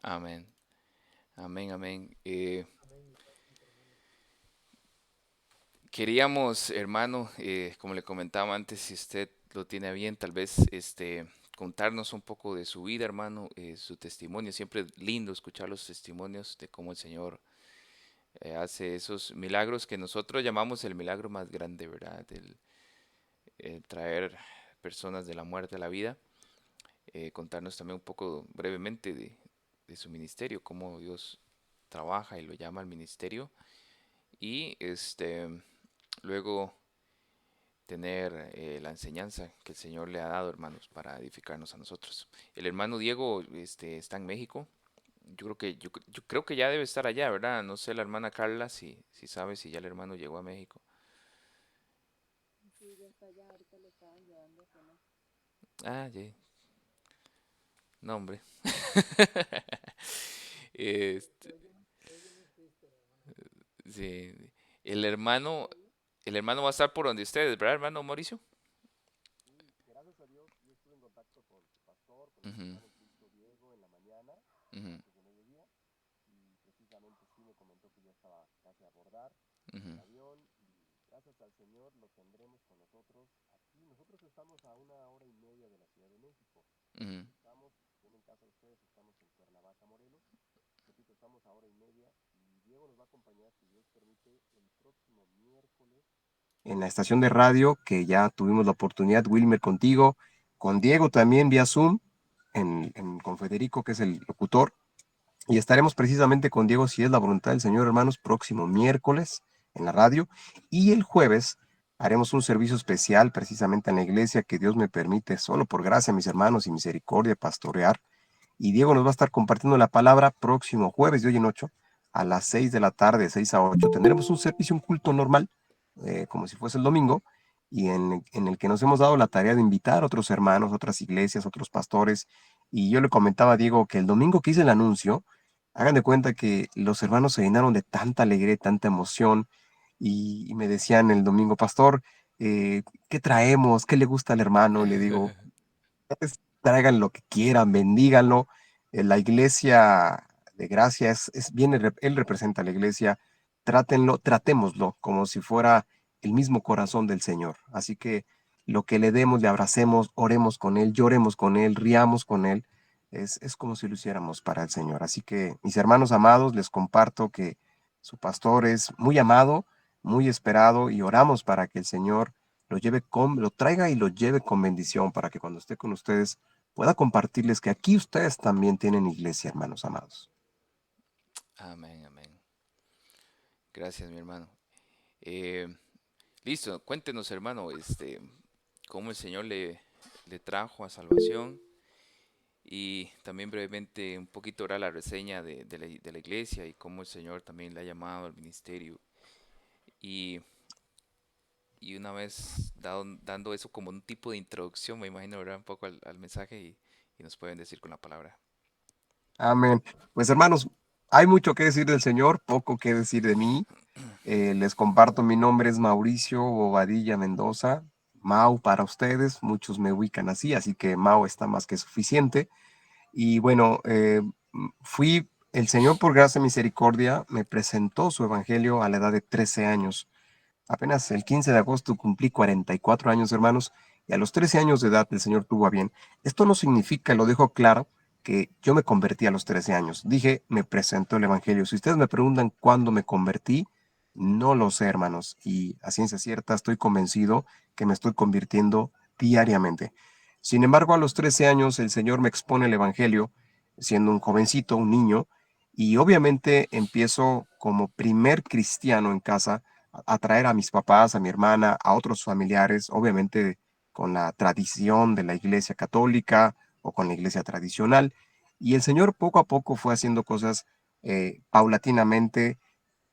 Amén, amén, amén. Queríamos, hermano, como le comentaba antes, si usted lo tiene a bien, tal vez contarnos un poco de su vida, hermano, su testimonio. Siempre es lindo escuchar los testimonios de cómo el Señor hace esos milagros que nosotros llamamos el milagro más grande, ¿verdad? El traer personas de la muerte a la vida. Contarnos también un poco brevemente de su ministerio, cómo Dios trabaja y lo llama al ministerio. Y luego tener la enseñanza que el Señor le ha dado, hermanos, para edificarnos a nosotros. El hermano Diego está en México. Yo creo que ya debe estar allá, ¿verdad? No sé, la hermana Carla, si sabe si ya el hermano llegó a México. Sí, ya está allá, ahorita lo estaban llevando a cenar. Ah, ya. No, hombre. Este, Pero yo no existe, hermano. sí. El ¿Usted hermano, está bien? el hermano va a estar por donde ustedes, ¿verdad, hermano Mauricio? Sí, gracias a Dios, yo estuve en contacto con su pastor, con nuestro Ujú, hermano Cristo Diego en la mañana, ujú, antes de mediodía, y precisamente sí me comentó que ya estaba casi a abordar ujú, el avión y gracias al Señor lo tendremos con nosotros aquí. Nosotros estamos a 1 hora y media de la Ciudad de México. ujú. Estamos, tienen casa ustedes, estamos en Cuernavaca, Morelos. Repito, estamos a 1 hora y media y Diego nos va a acompañar, si Dios permite, el próximo miércoles en la estación de radio, que ya tuvimos la oportunidad, Wilmer, contigo, con Diego también vía Zoom, con Federico, que es el locutor, y estaremos precisamente con Diego, si es la voluntad del Señor, hermanos, próximo miércoles en la radio, y el jueves haremos un servicio especial precisamente en la iglesia que Dios me permite, solo por gracia, mis hermanos, y misericordia, pastorear, y Diego nos va a estar compartiendo la palabra próximo jueves de hoy en 8 a las 6 de la tarde, 6 a 8. Tendremos un servicio, un culto normal, como si fuese el domingo, y en el que nos hemos dado la tarea de invitar a otros hermanos, otras iglesias, otros pastores. Y yo le comentaba a Diego que el domingo que hice el anuncio, hagan de cuenta que los hermanos se llenaron de tanta alegría, tanta emoción, y me decían el domingo, pastor, ¿qué traemos? ¿Qué le gusta al hermano? Y le digo, traigan lo que quieran, bendíganlo. La iglesia de gracia viene, él representa a la iglesia, trátenlo, tratémoslo como si fuera el mismo corazón del Señor. Así que lo que le demos, le abracemos, oremos con él, lloremos con él, riamos con él, es como si lo hiciéramos para el Señor. Así que, mis hermanos amados, les comparto que su pastor es muy amado, muy esperado y oramos para que el Señor lo traiga y lo lleve con bendición para que cuando esté con ustedes pueda compartirles que aquí ustedes también tienen iglesia, hermanos amados. Amén, amén. Gracias, mi hermano. Eh, Listo, cuéntenos, hermano, cómo el Señor le trajo a salvación y también brevemente un poquito ahora la reseña de la iglesia y cómo el Señor también le ha llamado al ministerio. Y, y una vez dando eso como un tipo de introducción, me imagino, ¿verdad? Un poco al mensaje y nos pueden decir con la palabra. Amén. Pues hermanos, hay mucho que decir del Señor, poco que decir de mí. Les comparto, mi nombre es Mauricio Bobadilla Mendoza, Mau para ustedes, muchos me ubican así que Mau está más que suficiente. Y bueno, el Señor por gracia y misericordia me presentó su evangelio a la edad de 13 años. Apenas el 15 de agosto cumplí 44 años, hermanos, y a los 13 años de edad el Señor tuvo a bien. Esto no significa, lo dejo claro, que yo me convertí a los 13 años. Dije, me presentó el Evangelio. Si ustedes me preguntan cuándo me convertí, no lo sé, hermanos, y a ciencia cierta estoy convencido que me estoy convirtiendo diariamente. Sin embargo, a los 13 años el Señor me expone el Evangelio, siendo un jovencito, un niño, y obviamente empiezo como primer cristiano en casa a traer a mis papás, a mi hermana, a otros familiares, obviamente con la tradición de la iglesia católica o con la iglesia tradicional. Y el Señor poco a poco fue haciendo cosas paulatinamente,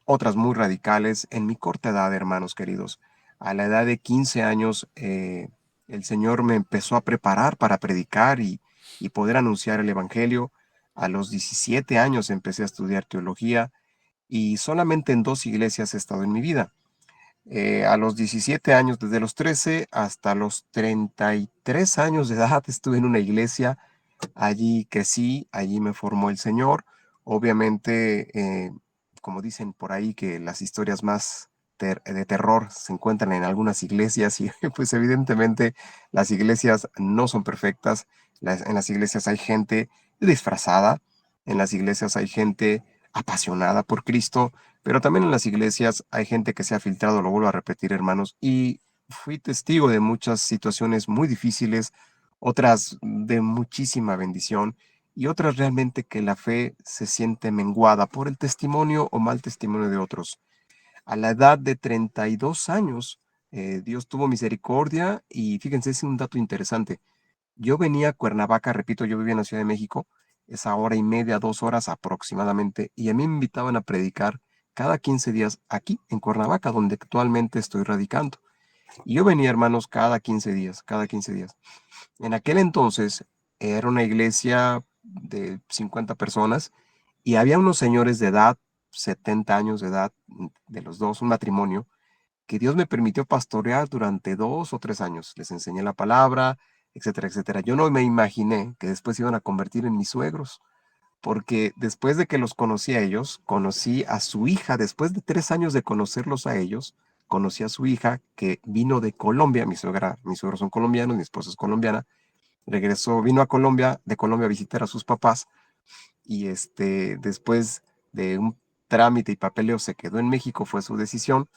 otras muy radicales en mi corta edad, hermanos queridos. A la edad de 15 años, el Señor me empezó a preparar para predicar y poder anunciar el Evangelio. A los 17 años empecé a estudiar teología y solamente en dos iglesias he estado en mi vida. A los 17 años, desde los 13 hasta los 33 años de edad, estuve en una iglesia. Allí crecí, allí me formó el Señor. Obviamente, como dicen por ahí, que las historias más de terror se encuentran en algunas iglesias y pues evidentemente las iglesias no son perfectas. En las iglesias hay gente disfrazada, en las iglesias hay gente apasionada por Cristo, pero también en las iglesias hay gente que se ha filtrado, lo vuelvo a repetir, hermanos, y fui testigo de muchas situaciones muy difíciles, otras de muchísima bendición y otras realmente que la fe se siente menguada por el testimonio o mal testimonio de otros. A la edad de 32 años, Dios tuvo misericordia y fíjense, es un dato interesante. Yo venía a Cuernavaca, repito, yo vivía en la Ciudad de México, esa hora y media, 2 horas aproximadamente, y a mí me invitaban a predicar cada 15 días aquí en Cuernavaca, donde actualmente estoy radicando. Y yo venía, hermanos, cada 15 días, cada 15 días. En aquel entonces era una iglesia de 50 personas y había unos señores de edad, 70 años de edad, de los dos, un matrimonio, que Dios me permitió pastorear durante 2 o 3 años. Les enseñé la palabra, etcétera, etcétera. Yo no me imaginé que después se iban a convertir en mis suegros, porque después de que los conocí a ellos, conocí a su hija, después de 3 años de conocerlos a ellos, conocí a su hija que vino de Colombia, mis suegros son colombianos, mi esposa es colombiana, regresó, vino a Colombia, de Colombia a visitar a sus papás y después de un trámite y papeleo se quedó en México, fue su decisión.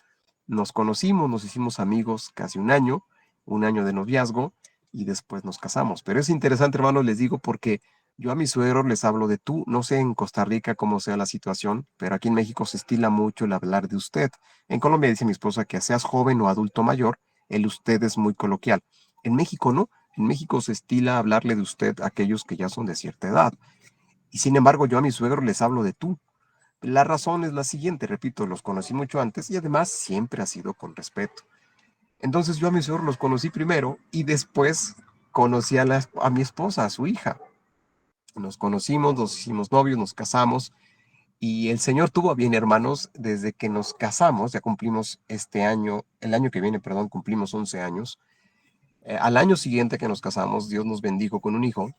Nos conocimos, nos hicimos amigos casi un año de noviazgo y después nos casamos. Pero es interesante, hermanos, les digo, porque yo a mis suegros les hablo de tú. No sé en Costa Rica cómo sea la situación, pero aquí en México se estila mucho el hablar de usted. En Colombia dice mi esposa que seas joven o adulto mayor, el usted es muy coloquial. En México no. En México se estila hablarle de usted a aquellos que ya son de cierta edad. Y sin embargo, yo a mis suegros les hablo de tú. La razón es la siguiente, repito, los conocí mucho antes y además siempre ha sido con respeto. Entonces yo a mis suegros los conocí primero y después conocí a mi esposa, a su hija. Nos conocimos, nos hicimos novios, nos casamos y el Señor tuvo a bien, hermanos, desde que nos casamos, ya cumplimos este año, el año que viene, perdón, cumplimos 11 años. Al año siguiente que nos casamos, Dios nos bendijo con un hijo,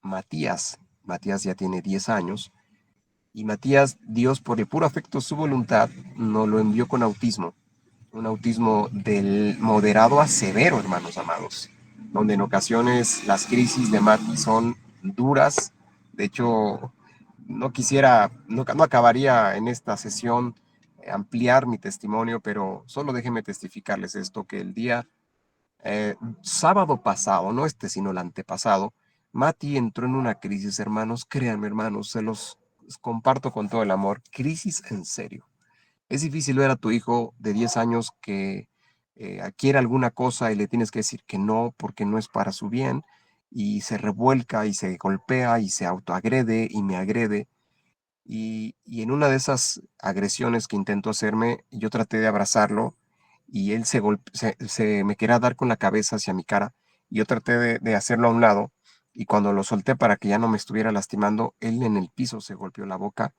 Matías. Matías ya tiene 10 años. Y Matías, Dios, por el puro afecto de su voluntad, nos lo envió con autismo. Un autismo del moderado a severo, hermanos amados, donde en ocasiones las crisis de Mati son duras. De hecho, no quisiera, no acabaría en esta sesión ampliar mi testimonio, pero solo déjenme testificarles esto, que el día sábado pasado, no este, sino el antepasado, Mati entró en una crisis, hermanos, créanme, hermanos, se los comparto con todo el amor, crisis en serio. Es difícil ver a tu hijo de 10 años que quiere alguna cosa y le tienes que decir que no porque no es para su bien y se revuelca y se golpea y se autoagrede y me agrede. Y en una de esas agresiones que intentó hacerme, yo traté de abrazarlo y él se me quería dar con la cabeza hacia mi cara y yo traté de hacerlo a un lado y cuando lo solté para que ya no me estuviera lastimando, él en el piso se golpeó la boca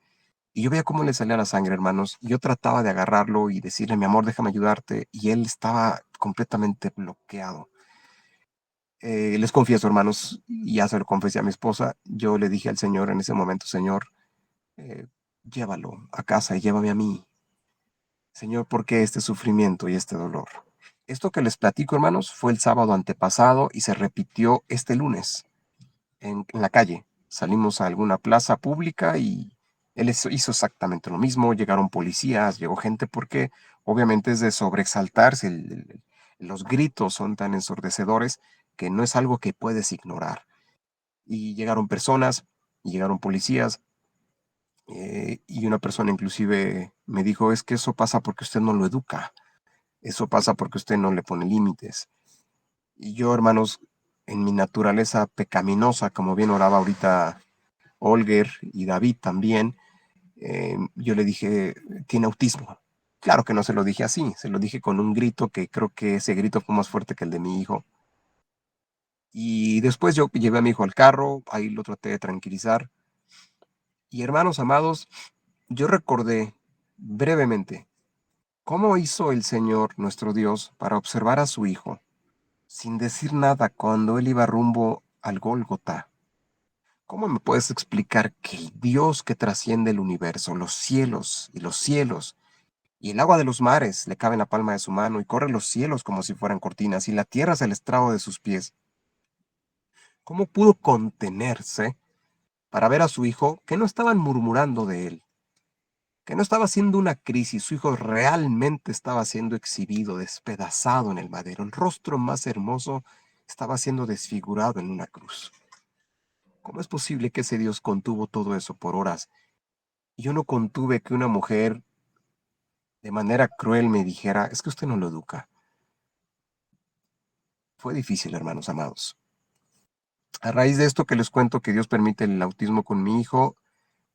y yo veía cómo le salía la sangre, hermanos. Y yo trataba de agarrarlo y decirle, mi amor, déjame ayudarte. Y él estaba completamente bloqueado. Les confieso, hermanos, y ya se lo confesé a mi esposa, yo le dije al Señor en ese momento, Señor, eh, llévalo a casa y llévame a mí. Señor, ¿por qué este sufrimiento y este dolor? Esto que les platico, hermanos, fue el sábado antepasado y se repitió este lunes en la calle. Salimos a alguna plaza pública y él hizo exactamente lo mismo. Llegaron policías, llegó gente porque obviamente es de sobreexaltarse. Los gritos son tan ensordecedores que no es algo que puedes ignorar. Y llegaron personas, y llegaron policías, y una persona inclusive me dijo, es que eso pasa porque usted no lo educa, eso pasa porque usted no le pone límites. Y yo, hermanos, en mi naturaleza pecaminosa, como bien oraba ahorita Olger y David también, yo le dije, tiene autismo. Claro que no se lo dije así, se lo dije con un grito que creo que ese grito fue más fuerte que el de mi hijo. Y después yo llevé a mi hijo al carro, ahí lo traté de tranquilizar. Y hermanos amados, yo recordé brevemente cómo hizo el Señor nuestro Dios para observar a su hijo sin decir nada cuando él iba rumbo al Gólgota. ¿cómo me puedes explicar que el Dios que trasciende el universo, los cielos, y el agua de los mares le cabe en la palma de su mano y corre los cielos como si fueran cortinas y la tierra es el estrado de sus pies? ¿Cómo pudo contenerse para ver a su hijo que no estaban murmurando de él, que no estaba siendo una crisis? Su hijo realmente estaba siendo exhibido, despedazado en el madero. El rostro más hermoso estaba siendo desfigurado en una cruz. ¿Cómo es posible que ese Dios contuvo todo eso por horas? Y yo no contuve que una mujer de manera cruel me dijera, es que usted no lo educa. Fue difícil, hermanos amados. A raíz de esto que les cuento que Dios permite el autismo con mi hijo,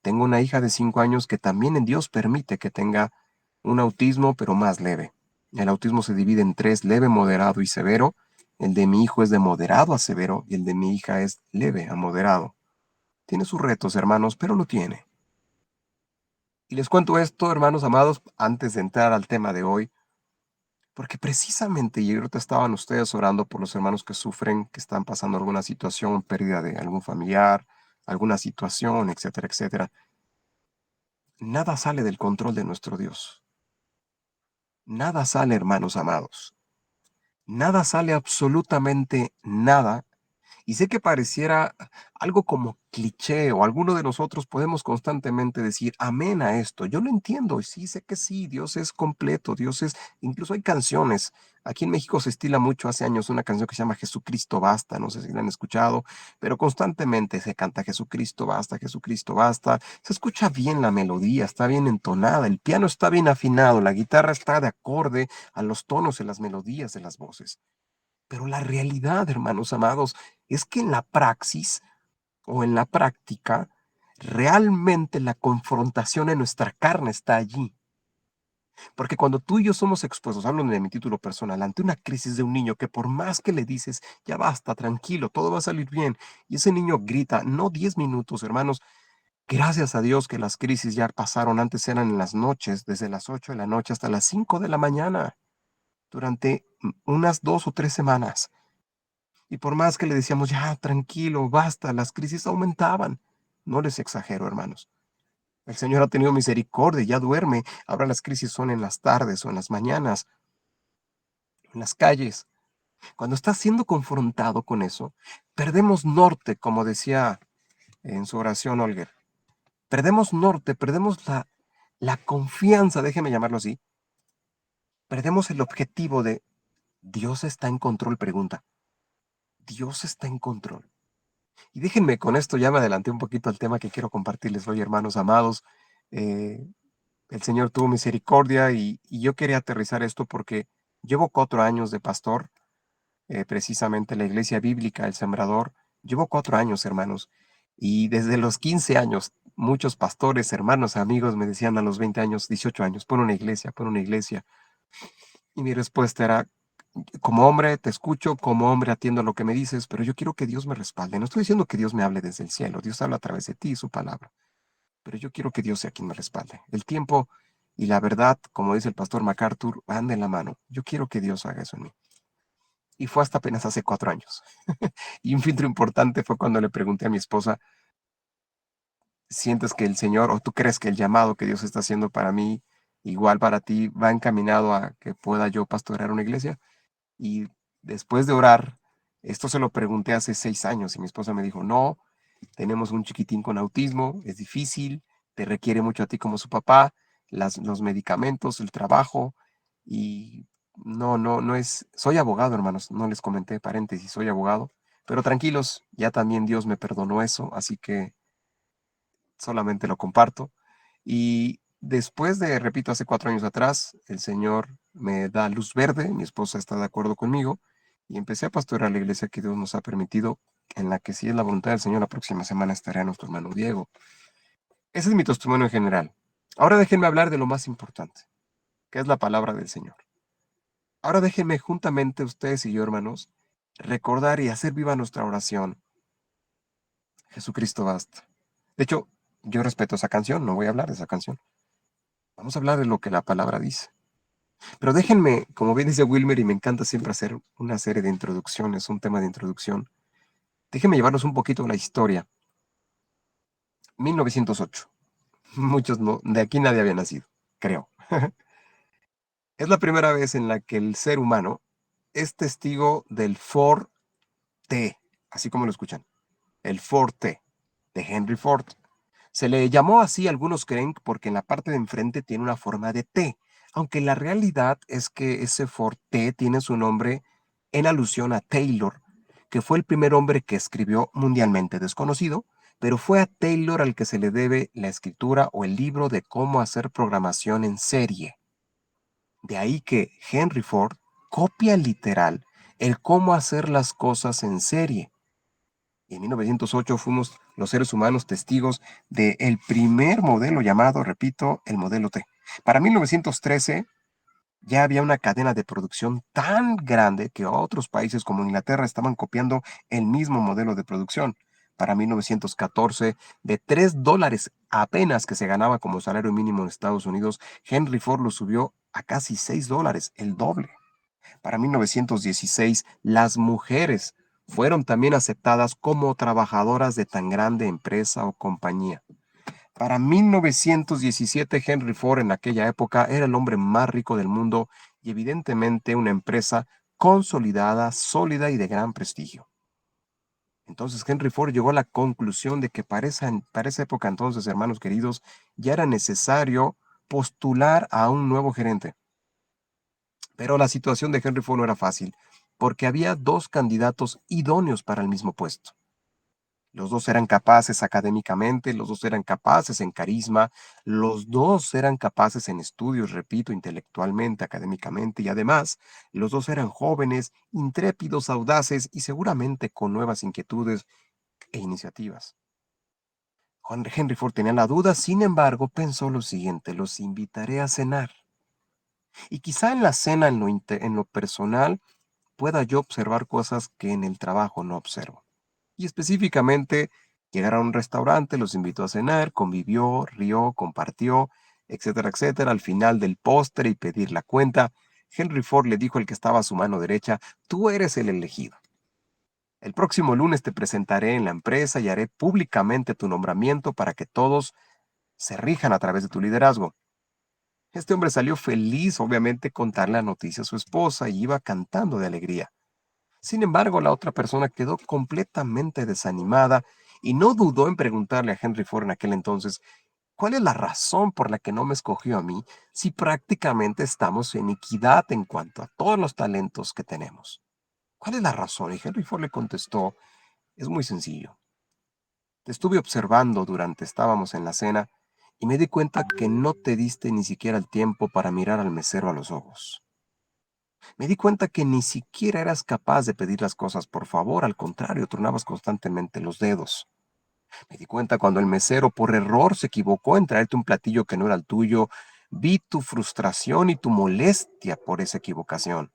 tengo una hija de 5 años que también en Dios permite que tenga un autismo, pero más leve. El autismo se divide en tres: leve, moderado y severo. El de mi hijo es de moderado a severo y el de mi hija es leve a moderado. Tiene sus retos, hermanos, pero lo tiene. Y les cuento esto, hermanos amados, antes de entrar al tema de hoy, porque precisamente y ahorita estaban ustedes orando por los hermanos que sufren, que están pasando alguna situación, pérdida de algún familiar, alguna situación, etcétera, etcétera. Nada sale del control de nuestro Dios. Nada sale, hermanos amados. Nada sale, absolutamente nada. Y sé que pareciera algo como cliché, o alguno de nosotros podemos constantemente decir amén a esto. Yo lo entiendo, y sí, sé que sí, Dios es completo, Dios es, incluso hay canciones. Aquí en México se estila mucho hace años una canción que se llama Jesucristo basta, no sé si la han escuchado, pero constantemente se canta Jesucristo basta. Se escucha bien la melodía, está bien entonada, el piano está bien afinado, la guitarra está de acorde a los tonos y las melodías de las voces. Pero la realidad, hermanos amados, es que en la praxis o en la práctica, realmente la confrontación en nuestra carne está allí. Porque cuando tú y yo somos expuestos, hablo de mi título personal, ante una crisis de un niño que por más que le dices, ya basta, tranquilo, todo va a salir bien, y ese niño grita, no 10 minutos, hermanos, gracias a Dios que las crisis ya pasaron, antes eran en las noches, desde las 8 de la noche hasta las 5 de la mañana, durante unas 2 o 3 semanas. Y por más que le decíamos, ya, tranquilo, basta, las crisis aumentaban. No les exagero, hermanos. El Señor ha tenido misericordia, ya duerme. Ahora las crisis son en las tardes o en las mañanas, en las calles. Cuando estás siendo confrontado con eso, perdemos norte, como decía en su oración Olger. Perdemos norte, perdemos la confianza, déjeme llamarlo así. Perdemos el objetivo de Dios está en control, pregunta. Dios está en control. Y déjenme con esto, ya me adelanté un poquito al tema que quiero compartirles hoy, hermanos amados. Eh, el Señor tuvo misericordia y yo quería aterrizar esto porque llevo 4 años de pastor, precisamente en la iglesia bíblica, el Sembrador. Llevo 4 años, hermanos, y desde los 15 años, muchos pastores, hermanos, amigos me decían a los 20 años, 18 años, pon una iglesia, pon una iglesia. Y mi respuesta era, como hombre te escucho, como hombre atiendo lo que me dices, pero yo quiero que Dios me respalde. No estoy diciendo que Dios me hable desde el cielo, Dios habla a través de ti y su palabra, pero yo quiero que Dios sea quien me respalde. El tiempo y la verdad, como dice el pastor MacArthur, van de la mano. Yo quiero que Dios haga eso en mí. Y fue hasta apenas hace 4 años. Y un filtro importante fue cuando le pregunté a mi esposa, ¿sientes que el Señor o tú crees que el llamado que Dios está haciendo para mí, igual para ti, va encaminado a que pueda yo pastorear una iglesia? Y después de orar, esto se lo pregunté hace 6 años y mi esposa me dijo, no, tenemos un chiquitín con autismo, es difícil, te requiere mucho a ti como su papá, los medicamentos, el trabajo y no es, soy abogado, hermanos, no les comenté, paréntesis, soy abogado, pero tranquilos, ya también Dios me perdonó eso, así que solamente lo comparto. Y después de, repito, hace 4 años atrás, el Señor me da luz verde, mi esposa está de acuerdo conmigo, y empecé a pastorear la iglesia que Dios nos ha permitido, en la que si es la voluntad del Señor, la próxima semana estará nuestro hermano Diego. Ese es mi testimonio en general. Ahora déjenme hablar de lo más importante, que es la palabra del Señor. Ahora déjenme juntamente ustedes y yo, hermanos, recordar y hacer viva nuestra oración. Jesucristo basta. De hecho, yo respeto esa canción, no voy a hablar de esa canción. Vamos a hablar de lo que la palabra dice. Pero déjenme, como bien dice Wilmer, y me encanta siempre hacer una serie de introducciones, un tema de introducción, déjenme llevarnos un poquito a la historia. 1908. Muchos no, de aquí nadie había nacido, creo. Es la primera vez en la que el ser humano es testigo del Ford T, así como lo escuchan, el Ford T de Henry Ford. Se le llamó así, algunos creen, porque en la parte de enfrente tiene una forma de T, aunque la realidad es que ese Ford T tiene su nombre en alusión a Taylor, que fue el primer hombre que escribió mundialmente desconocido, pero fue a Taylor al que se le debe la escritura o el libro de cómo hacer programación en serie. De ahí que Henry Ford copia literal el cómo hacer las cosas en serie. Y en 1908 fuimos los seres humanos testigos del primer modelo llamado, repito, el modelo T. Para 1913 ya había una cadena de producción tan grande que otros países como Inglaterra estaban copiando el mismo modelo de producción. Para 1914, de $3 apenas que se ganaba como salario mínimo en Estados Unidos, Henry Ford lo subió a casi $6, el doble. Para 1916, las mujeres fueron también aceptadas como trabajadoras de tan grande empresa o compañía. Para 1917, Henry Ford en aquella época era el hombre más rico del mundo y evidentemente una empresa consolidada, sólida y de gran prestigio. Entonces Henry Ford llegó a la conclusión de que para esa época entonces, hermanos queridos, ya era necesario postular a un nuevo gerente. Pero la situación de Henry Ford no era fácil, porque había dos candidatos idóneos para el mismo puesto. Los dos eran capaces académicamente, los dos eran capaces en carisma, los dos eran capaces en estudios, repito, intelectualmente, académicamente, y además, los dos eran jóvenes, intrépidos, audaces y seguramente con nuevas inquietudes e iniciativas. Henry Ford tenía la duda, sin embargo, pensó lo siguiente: los invitaré a cenar. Y quizá en la cena, en lo personal, pueda yo observar cosas que en el trabajo no observo. Y específicamente, llegar a un restaurante, los invitó a cenar, convivió, rió, compartió, etcétera, etcétera. Al final del postre y pedir la cuenta, Henry Ford le dijo al que estaba a su mano derecha: tú eres el elegido. El próximo lunes te presentaré en la empresa y haré públicamente tu nombramiento para que todos se rijan a través de tu liderazgo. Este hombre salió feliz, obviamente, contarle la noticia a su esposa y iba cantando de alegría. Sin embargo, la otra persona quedó completamente desanimada y no dudó en preguntarle a Henry Ford en aquel entonces: ¿cuál es la razón por la que no me escogió a mí si prácticamente estamos en equidad en cuanto a todos los talentos que tenemos? ¿Cuál es la razón? Y Henry Ford le contestó: es muy sencillo. Te estuve observando durante estábamos en la cena y me di cuenta que no te diste ni siquiera el tiempo para mirar al mesero a los ojos. Me di cuenta que ni siquiera eras capaz de pedir las cosas por favor, al contrario, tronabas constantemente los dedos. Me di cuenta cuando el mesero por error se equivocó en traerte un platillo que no era el tuyo. Vi tu frustración y tu molestia por esa equivocación.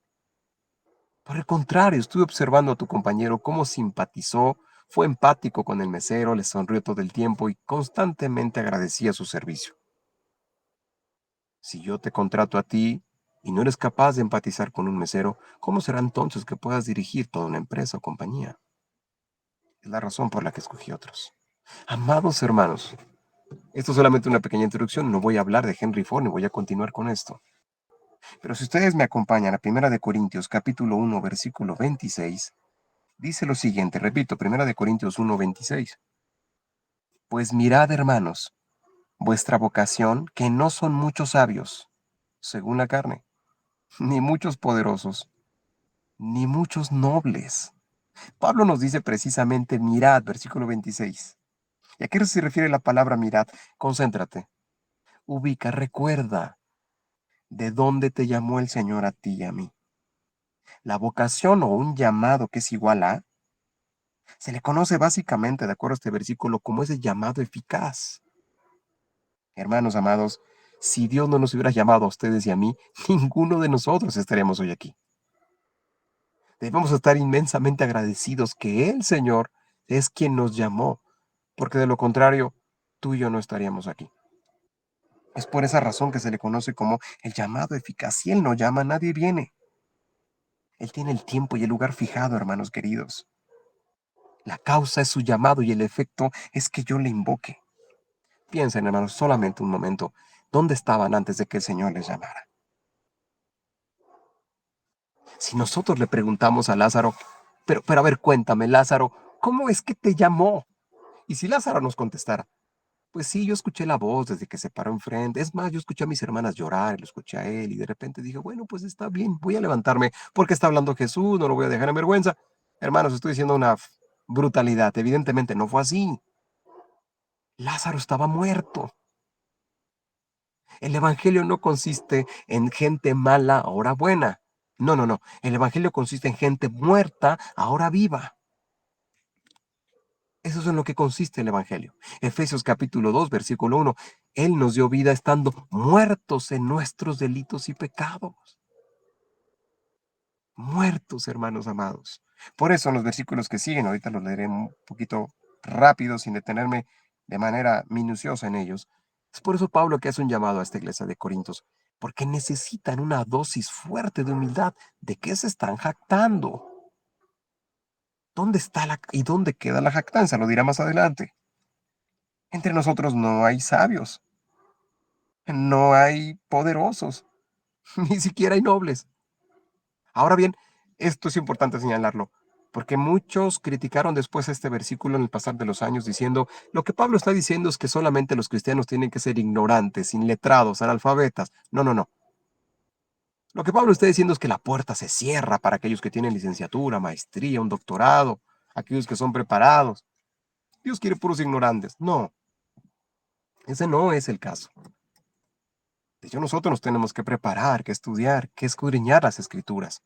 Por el contrario, estuve observando a tu compañero cómo simpatizó, fue empático con el mesero, le sonrió todo el tiempo y constantemente agradecía su servicio. Si yo te contrato a ti y no eres capaz de empatizar con un mesero, ¿cómo será entonces que puedas dirigir toda una empresa o compañía? Es la razón por la que escogí otros. Amados hermanos, esto es solamente una pequeña introducción, no voy a hablar de Henry Ford ni voy a continuar con esto. Pero si ustedes me acompañan a Primera de Corintios capítulo 1 versículo 26, dice lo siguiente, repito, Primera de Corintios 1, 26. Pues mirad, hermanos, vuestra vocación, que no son muchos sabios, según la carne, ni muchos poderosos, ni muchos nobles. Pablo nos dice precisamente mirad, versículo 26. ¿Y a qué se refiere la palabra mirad? Concéntrate, ubica, recuerda de dónde te llamó el Señor a ti y a mí. La vocación o un llamado que es igual a, se le conoce básicamente, de acuerdo a este versículo, como ese llamado eficaz. Hermanos amados, si Dios no nos hubiera llamado a ustedes y a mí, ninguno de nosotros estaríamos hoy aquí. Debemos estar inmensamente agradecidos que el Señor es quien nos llamó, porque de lo contrario, tú y yo no estaríamos aquí. Es por esa razón que se le conoce como el llamado eficaz. Si Él no llama, nadie viene. Él tiene el tiempo y el lugar fijado, hermanos queridos. La causa es su llamado y el efecto es que yo le invoque. Piensen, hermanos, solamente un momento. ¿Dónde estaban antes de que el Señor les llamara? Si nosotros le preguntamos a Lázaro, pero a ver, cuéntame, Lázaro, ¿cómo es que te llamó? Y si Lázaro nos contestara, pues sí, yo escuché la voz desde que se paró enfrente. Es más, yo escuché a mis hermanas llorar, y lo escuché a él, y de repente dije, bueno, pues está bien, voy a levantarme, porque está hablando Jesús, no lo voy a dejar en vergüenza. Hermanos, estoy diciendo una brutalidad. Evidentemente no fue así. Lázaro estaba muerto. El evangelio no consiste en gente mala, ahora buena. No, no, no. El evangelio consiste en gente muerta, ahora viva. Eso es en lo que consiste el evangelio. Efesios capítulo 2, versículo 1. Él nos dio vida estando muertos en nuestros delitos y pecados. Muertos, hermanos amados. Por eso en los versículos que siguen, ahorita los leeré un poquito rápido, sin detenerme de manera minuciosa en ellos. Es por eso Pablo que hace un llamado a esta iglesia de Corintios, porque necesitan una dosis fuerte de humildad. ¿De qué se están jactando? ¿Dónde está y dónde queda la jactancia? Lo dirá más adelante. Entre nosotros no hay sabios, no hay poderosos, ni siquiera hay nobles. Ahora bien, esto es importante señalarlo, porque muchos criticaron después este versículo en el pasar de los años diciendo, lo que Pablo está diciendo es que solamente los cristianos tienen que ser ignorantes, inletrados, analfabetas. No, no, no. Lo que Pablo está diciendo es que la puerta se cierra para aquellos que tienen licenciatura, maestría, un doctorado, aquellos que son preparados. Dios quiere puros ignorantes. No, ese no es el caso. De hecho, nosotros nos tenemos que preparar, que estudiar, que escudriñar las escrituras.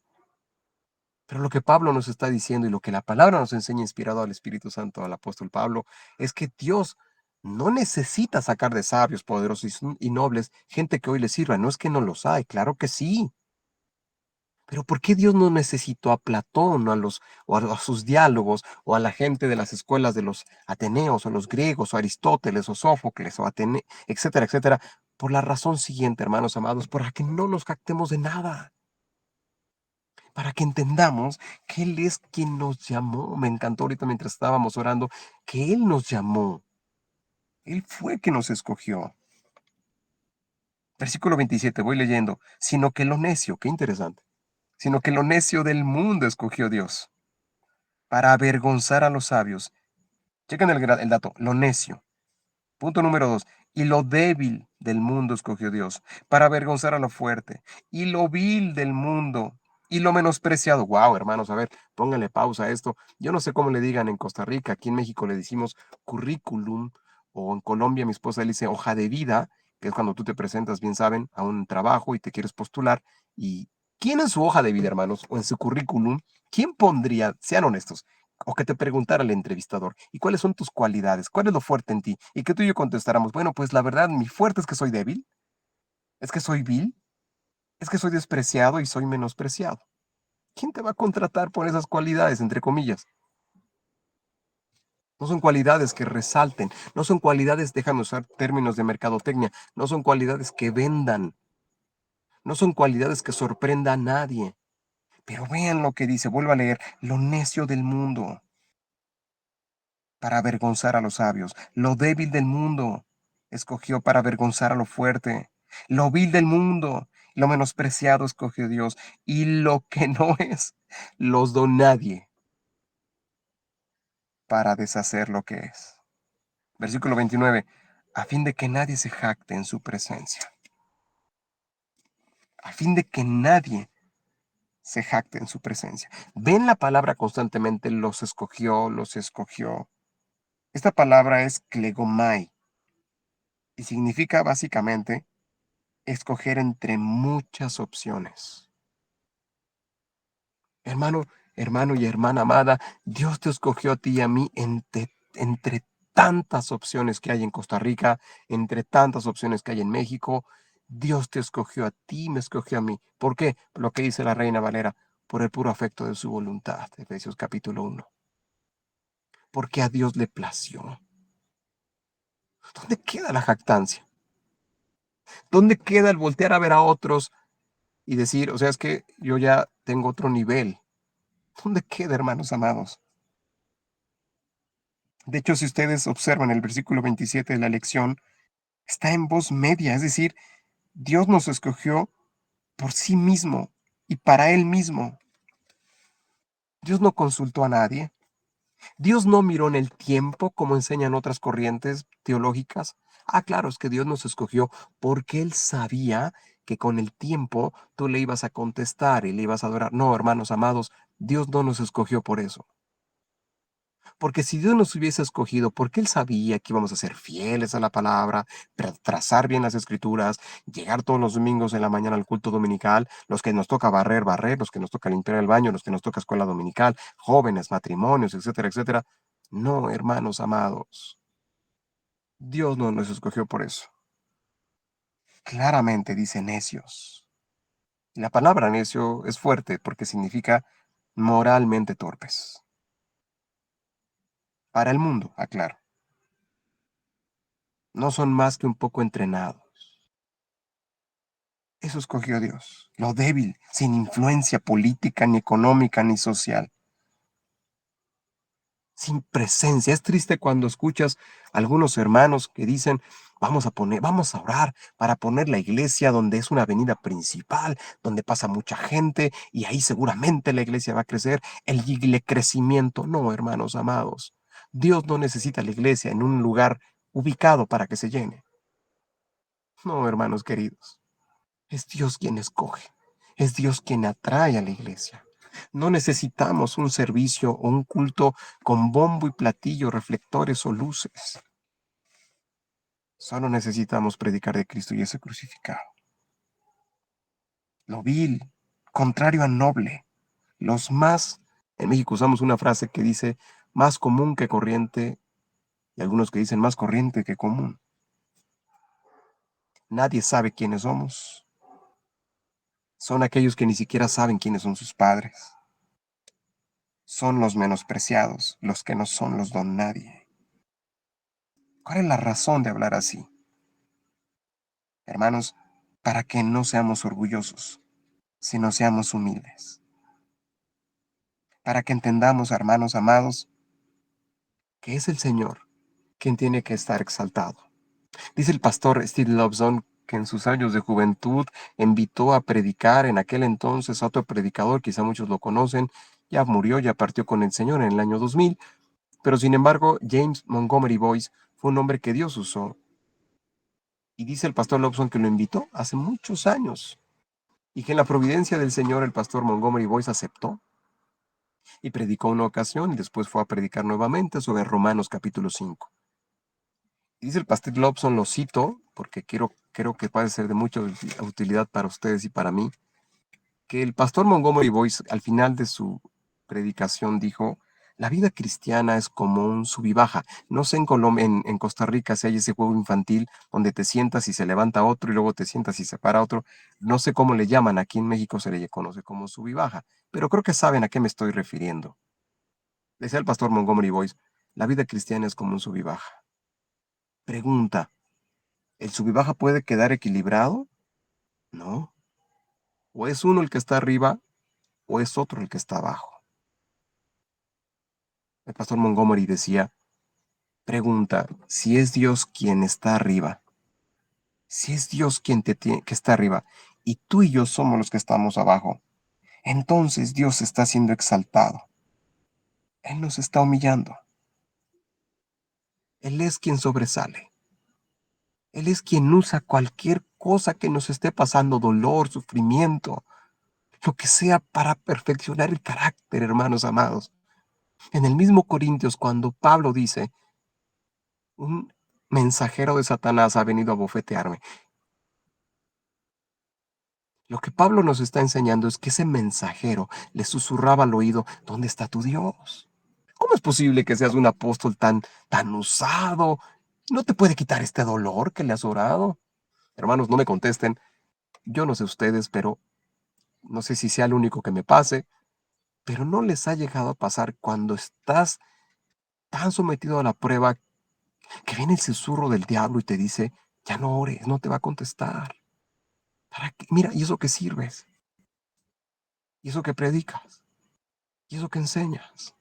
Pero lo que Pablo nos está diciendo y lo que la palabra nos enseña inspirado al Espíritu Santo, al apóstol Pablo, es que Dios no necesita sacar de sabios, poderosos y nobles gente que hoy le sirva. No es que no los hay, claro que sí. Pero ¿por qué Dios no necesitó a Platón o a sus diálogos o a la gente de las escuelas de los Ateneos o los griegos o Aristóteles o Sófocles o etcétera, etcétera? Por la razón siguiente, hermanos amados, para que no nos jactemos de nada, para que entendamos que Él es quien nos llamó. Me encantó ahorita mientras estábamos orando, que Él nos llamó. Él fue quien nos escogió. Versículo 27, voy leyendo. Sino que lo necio, qué interesante. Sino que lo necio del mundo escogió Dios para avergonzar a los sabios. Chequen el dato, lo necio. Punto número 2. Y lo débil del mundo escogió Dios para avergonzar a lo fuerte. Y lo vil del mundo y lo menospreciado. Wow, hermanos, a ver, pónganle pausa a esto. Yo no sé cómo le digan en Costa Rica. Aquí en México le decimos currículum. O en Colombia mi esposa le dice hoja de vida, que es cuando tú te presentas, bien saben, a un trabajo y te quieres postular. ¿Y quién en su hoja de vida, hermanos, o en su currículum, quién pondría, sean honestos, o que te preguntara el entrevistador, ¿y cuáles son tus cualidades? ¿Cuál es lo fuerte en ti? Y que tú y yo contestáramos, bueno, pues la verdad, mi fuerte es que soy débil, es que soy vil, es que soy despreciado y soy menospreciado. ¿Quién te va a contratar por esas cualidades, entre comillas? No son cualidades que resalten, no son cualidades, déjame usar términos de mercadotecnia, no son cualidades que vendan, no son cualidades que sorprenda a nadie. Pero vean lo que dice, vuelvo a leer, lo necio del mundo para avergonzar a los sabios. Lo débil del mundo escogió para avergonzar a lo fuerte. Lo vil del mundo, lo menospreciado escogió Dios. Y lo que no es, los do nadie para deshacer lo que es. Versículo 29. A fin de que nadie se jacte en su presencia. A fin de que nadie se jacte en su presencia. Ven la palabra constantemente, los escogió, los escogió. Esta palabra es klegomai y significa básicamente escoger entre muchas opciones. Hermano, hermano y hermana amada, Dios te escogió a ti y a mí entre tantas opciones que hay en Costa Rica, entre tantas opciones que hay en México. Dios te escogió a ti, me escogió a mí. ¿Por qué? Lo que dice la Reina Valera, por el puro afecto de su voluntad, Efesios capítulo 1. Porque a Dios le plació. ¿Dónde queda la jactancia? ¿Dónde queda el voltear a ver a otros y decir, o sea, es que yo ya tengo otro nivel? ¿Dónde queda, hermanos amados? De hecho, si ustedes observan el versículo 27 de la lección, Está en voz media, es decir, Dios nos escogió por sí mismo y para Él mismo. Dios no consultó a nadie. Dios no miró en el tiempo como enseñan otras corrientes teológicas. Claro, es que Dios nos escogió porque Él sabía que con el tiempo tú le ibas a contestar y le ibas a adorar. No, hermanos amados, Dios no nos escogió por eso. Porque si Dios nos hubiese escogido, porque Él sabía que íbamos a ser fieles a la palabra, trazar bien las escrituras, llegar todos los domingos en la mañana al culto dominical, los que nos toca barrer, barrer, los que nos toca limpiar el baño, los que nos toca escuela dominical, jóvenes, matrimonios, etcétera, etcétera. No, hermanos amados, Dios no nos escogió por eso. Claramente dice necios. Y la palabra necio es fuerte porque significa moralmente torpes. Para el mundo, aclaro. No son más que un poco entrenados. Eso escogió Dios, lo débil, sin influencia política, ni económica, ni social, sin presencia. Es triste cuando escuchas algunos hermanos que dicen, vamos a orar para poner la iglesia donde es una avenida principal, donde pasa mucha gente, y ahí seguramente la iglesia va a crecer. Crecimiento, no, hermanos amados. Dios no necesita la iglesia en un lugar ubicado para que se llene. No, hermanos queridos. Es Dios quien escoge, es Dios quien atrae a la iglesia. No necesitamos un servicio o un culto con bombo y platillo, reflectores o luces. Solo necesitamos predicar de Cristo y ese crucificado. Lo vil, contrario a noble, los más, en México usamos una frase que dice más común que corriente y algunos que dicen más corriente que común. Nadie sabe quiénes somos. Son aquellos que ni siquiera saben quiénes son sus padres. Son los menospreciados, los que no son los don nadie. ¿Cuál es la razón de hablar así? Hermanos, para que no seamos orgullosos, sino seamos humildes. Para que entendamos, hermanos amados, que es el Señor quien tiene que estar exaltado. Dice el pastor Steve Lobson que en sus años de juventud invitó a predicar en aquel entonces a otro predicador, quizá muchos lo conocen, ya murió, ya partió con el Señor en el año 2000, pero sin embargo James Montgomery Boyce fue un hombre que Dios usó. Y dice el pastor Lobson que lo invitó hace muchos años y que en la providencia del Señor el pastor Montgomery Boyce aceptó y predicó una ocasión y después fue a predicar nuevamente sobre Romanos capítulo 5. Y dice el pastor Lobson, lo cito porque creo que puede ser de mucha utilidad para ustedes y para mí, que el pastor Montgomery Boyce al final de su predicación dijo, la vida cristiana es como un sub y baja. No sé en Costa Rica si hay ese juego infantil donde te sientas y se levanta otro y luego te sientas y se para otro. No sé cómo le llaman, aquí en México se le conoce como sub y baja, pero creo que saben a qué me estoy refiriendo. Decía el pastor Montgomery Boyce, la vida cristiana es como un sub y baja. Pregunta, ¿el sub y baja puede quedar equilibrado? No. O es uno el que está arriba o es otro el que está abajo. El pastor Montgomery decía, pregunta, si es Dios quien está arriba, si es Dios quien que está arriba, y tú y yo somos los que estamos abajo, entonces Dios está siendo exaltado. Él nos está humillando. Él es quien sobresale. Él es quien usa cualquier cosa que nos esté pasando, dolor, sufrimiento, lo que sea para perfeccionar el carácter, hermanos amados. En el mismo Corintios, cuando Pablo dice, un mensajero de Satanás ha venido a bofetearme. Lo que Pablo nos está enseñando es que ese mensajero le susurraba al oído, ¿dónde está tu Dios? ¿Cómo es posible que seas un apóstol tan usado? ¿No te puede quitar este dolor que le has orado? Hermanos, no me contesten. Yo no sé ustedes, pero no sé si sea el único que me pase, pero no les ha llegado a pasar cuando estás tan sometido a la prueba que viene el susurro del diablo y te dice, ya no ores, no te va a contestar. ¿Para qué? Mira, ¿y eso que sirves? ¿Y eso que predicas? ¿Y eso que enseñas?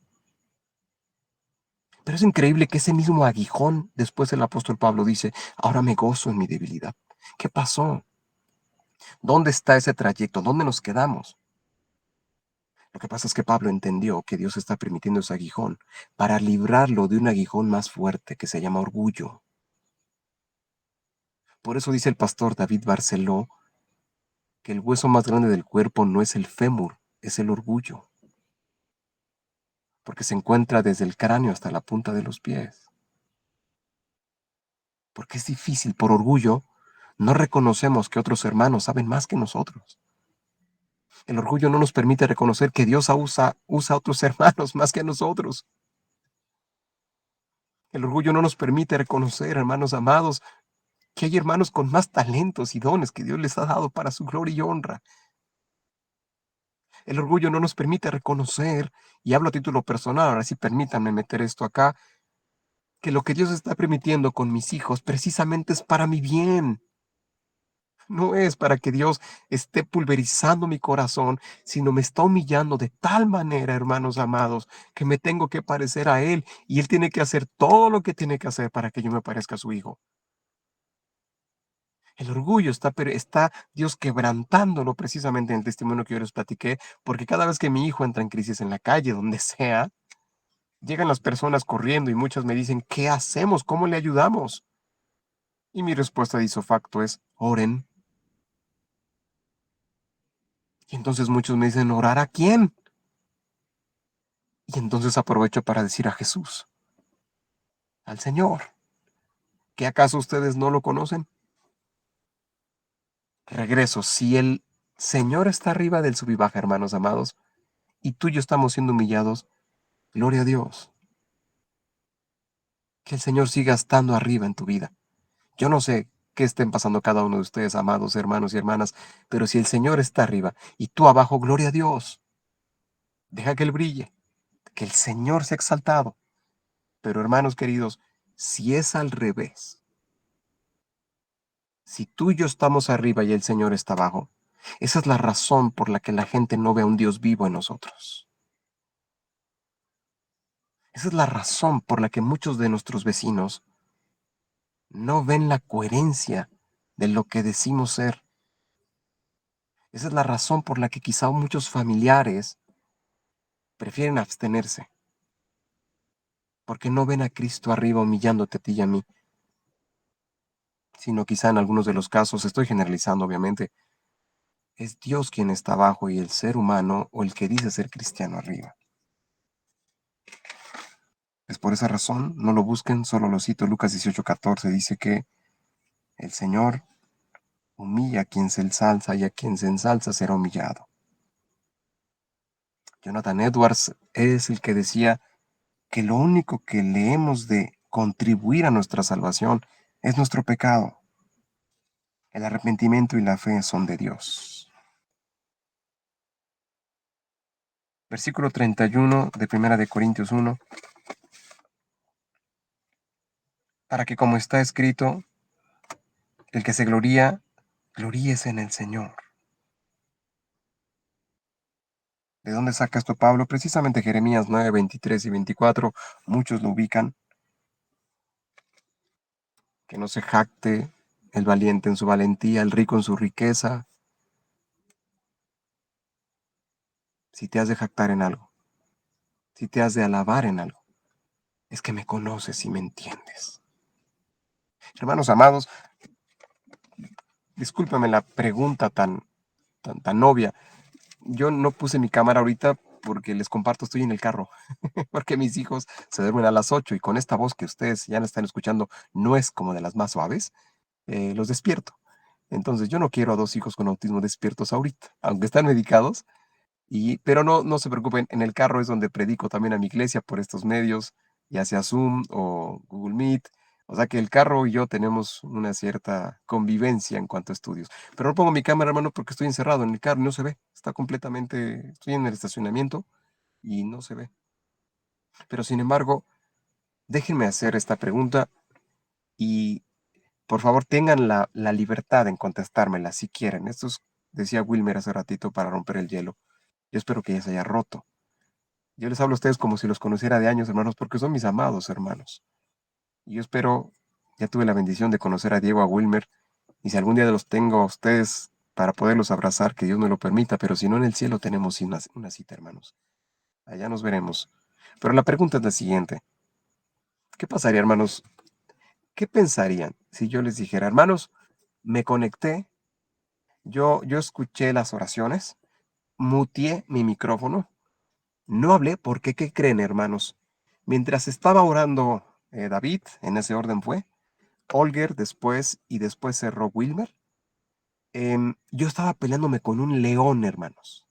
Pero es increíble que ese mismo aguijón, después el apóstol Pablo dice, ahora me gozo en mi debilidad. ¿Qué pasó? ¿Dónde está ese trayecto? ¿Dónde nos quedamos? Lo que pasa es que Pablo entendió que Dios está permitiendo ese aguijón para librarlo de un aguijón más fuerte que se llama orgullo. Por eso dice el pastor David Barceló que el hueso más grande del cuerpo no es el fémur, es el orgullo, porque se encuentra desde el cráneo hasta la punta de los pies. Porque es difícil, por orgullo, no reconocemos que otros hermanos saben más que nosotros. El orgullo no nos permite reconocer que Dios usa a otros hermanos más que a nosotros. El orgullo no nos permite reconocer, hermanos amados, que hay hermanos con más talentos y dones que Dios les ha dado para su gloria y honra. El orgullo no nos permite reconocer, y hablo a título personal, ahora sí permítanme meter esto acá, que lo que Dios está permitiendo con mis hijos precisamente es para mi bien. No es para que Dios esté pulverizando mi corazón, sino me está humillando de tal manera, hermanos amados, que me tengo que parecer a Él y Él tiene que hacer todo lo que tiene que hacer para que yo me parezca a su Hijo. El orgullo está Dios quebrantándolo precisamente en el testimonio que yo les platiqué, porque cada vez que mi hijo entra en crisis en la calle, donde sea, llegan las personas corriendo y muchas me dicen, ¿qué hacemos? ¿Cómo le ayudamos? Y mi respuesta de isofacto es, oren. Y entonces muchos me dicen, ¿orar a quién? Y entonces aprovecho para decir a Jesús, al Señor. ¿Que acaso ustedes no lo conocen? Regreso, si el Señor está arriba del sub y baja, hermanos amados, y tú y yo estamos siendo humillados, gloria a Dios. Que el Señor siga estando arriba en tu vida. Yo no sé qué estén pasando cada uno de ustedes, amados hermanos y hermanas, pero si el Señor está arriba y tú abajo, gloria a Dios. Deja que Él brille, que el Señor sea exaltado. Pero hermanos queridos, si es al revés, si tú y yo estamos arriba y el Señor está abajo, esa es la razón por la que la gente no ve a un Dios vivo en nosotros. Esa es la razón por la que muchos de nuestros vecinos no ven la coherencia de lo que decimos ser. Esa es la razón por la que quizá muchos familiares prefieren abstenerse, porque no ven a Cristo arriba humillándote a ti y a mí, sino quizá en algunos de los casos, estoy generalizando obviamente, es Dios quien está abajo y el ser humano o el que dice ser cristiano arriba. Es por esa razón, no lo busquen, solo lo cito. Lucas 18:14 dice que el Señor humilla a quien se ensalza y a quien se ensalza será humillado. Jonathan Edwards es el que decía que lo único que le hemos de contribuir a nuestra salvación es nuestro pecado. El arrepentimiento y la fe son de Dios. Versículo 31 de Primera de Corintios 1, para que como está escrito, el que se gloría, gloríese en el Señor. ¿De dónde saca esto Pablo? Precisamente Jeremías 9, 23 y 24, muchos lo ubican, que no se jacte el valiente en su valentía, el rico en su riqueza. Si te has de jactar en algo, si te has de alabar en algo, es que me conoces y me entiendes. Hermanos amados, discúlpeme la pregunta tan obvia. Yo no puse mi cámara ahorita porque les comparto, estoy en el carro, porque mis hijos se duermen a las 8 y con esta voz que ustedes ya no están escuchando no es como de las más suaves, los despierto. Entonces yo no quiero a dos hijos con autismo despiertos ahorita, aunque están medicados, pero no se preocupen, en el carro es donde predico también a mi iglesia por estos medios, ya sea Zoom o Google Meet. O sea que el carro y yo tenemos una cierta convivencia en cuanto a estudios. Pero no pongo mi cámara, hermano, porque estoy encerrado en el carro y no se ve. Está completamente, estoy en el estacionamiento y no se ve. Pero sin embargo, déjenme hacer esta pregunta y por favor tengan la libertad en contestármela si quieren. Esto es, decía Wilmer hace ratito, para romper el hielo. Yo espero que ya se haya roto. Yo les hablo a ustedes como si los conociera de años, hermanos, porque son mis amados hermanos. Y yo espero, ya tuve la bendición de conocer a Diego, a Wilmer, y si algún día los tengo a ustedes para poderlos abrazar, que Dios me lo permita, pero si no en el cielo tenemos una cita, hermanos. Allá nos veremos. Pero la pregunta es la siguiente. ¿Qué pasaría, hermanos? ¿Qué pensarían si yo les dijera, hermanos, me conecté, yo escuché las oraciones, muteé mi micrófono, no hablé porque, ¿qué creen, hermanos? Mientras estaba orando David, en ese orden fue, Olger después y después cerró Wilmer, yo estaba peleándome con un león, hermanos.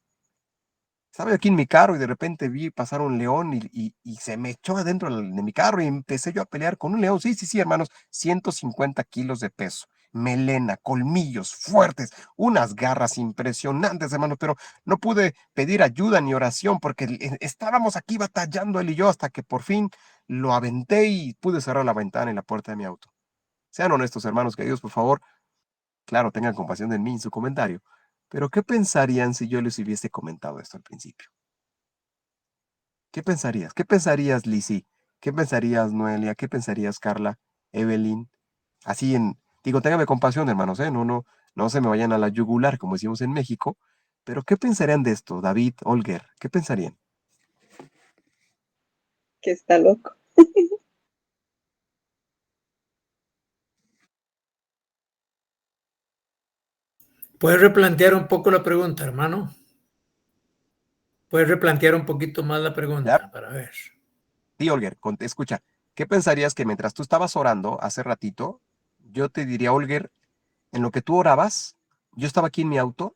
Estaba aquí en mi carro y de repente vi pasar un león y se me echó adentro de mi carro y empecé yo a pelear con un león. Sí, sí, sí, hermanos, 150 kilos de peso, melena, colmillos fuertes, unas garras impresionantes, hermanos, pero no pude pedir ayuda ni oración porque estábamos aquí batallando él y yo hasta que por fin lo aventé y pude cerrar la ventana y la puerta de mi auto. Sean honestos, hermanos queridos, por favor. Claro, tengan compasión de mí en su comentario. Pero, ¿qué pensarían si yo les hubiese comentado esto al principio? ¿Qué pensarías? ¿Qué pensarías, Lizzie? ¿Qué pensarías, Noelia? ¿Qué pensarías, Carla? Evelyn. Así digo, téngame compasión, hermanos, ¿eh? No se me vayan a la yugular, como decimos en México. Pero, ¿qué pensarían de esto, David, Olger? ¿Qué pensarían? Que está loco. ¿Puedes replantear un poco la pregunta, hermano? ¿Puedes replantear un poquito más la pregunta ¿Ya? para ver? Sí, Olger, escucha, ¿qué pensarías que mientras tú estabas orando hace ratito, yo te diría, Olger, en lo que tú orabas, yo estaba aquí en mi auto